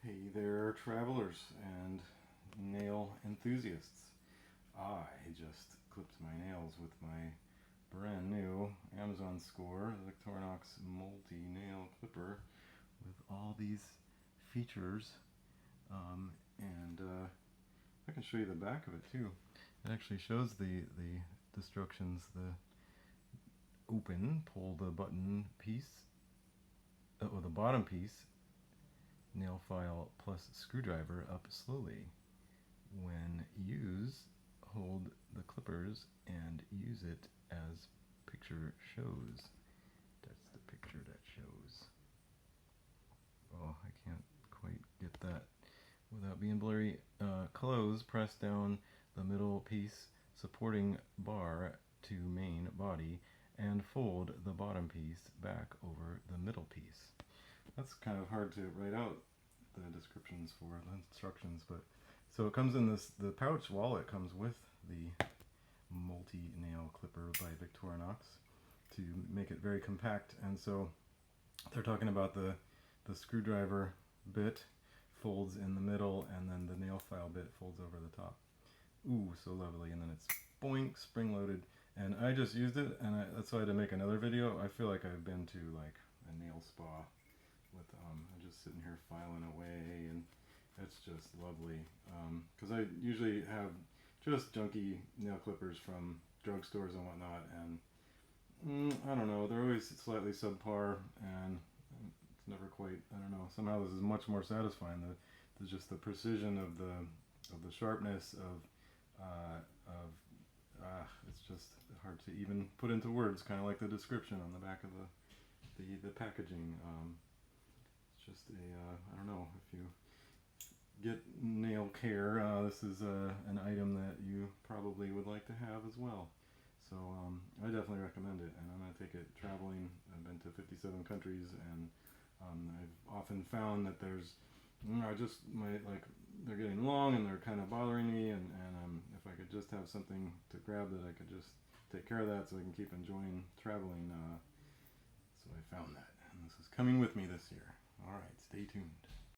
Hey there, travelers and nail enthusiasts. I just clipped my nails with my brand new Amazon score, the Victorinox Multi-Nail Clipper, with all these features. And I can show you the back of it too. It actually shows the instructions. The open, pull the button piece, or the bottom piece, nail file plus screwdriver up slowly. When use, hold the clippers and use it as picture shows. That's the picture that shows. Oh, I can't quite get that without being blurry. Close, press down the middle piece supporting bar to main body and fold the bottom piece back over the middle piece. That's kind of hard to write out the descriptions for the instructions, but so it comes in the pouch wallet comes with the multi-nail clipper by Victorinox to make it very compact. And so they're talking about the screwdriver bit folds in the middle and then the nail file bit folds over the top. Ooh, so lovely. And then it's boink, spring loaded. And I just used it, and that's why I had to make another video. I feel like I've been to like a nail spa with I'm just sitting here filing away, and it's just lovely. Because I usually have just junky nail clippers from drugstores and whatnot, and I don't know, they're always slightly subpar, and it's never quite, I don't know, somehow this is much more satisfying. Just the precision of the sharpness it's just hard to even put into words, kind of like the description on the back of the packaging. It's just I don't know, if you get nail care, this is an item that you probably would like to have as well. So I definitely recommend it, and I'm going to take it traveling. I've been to 57 countries, and I've often found that there's I just they're getting long and they're kind of bothering me, and if I could just have something to grab that I could just take care of that so I can keep enjoying traveling. So I found that, and this is coming with me this year. All right, stay tuned.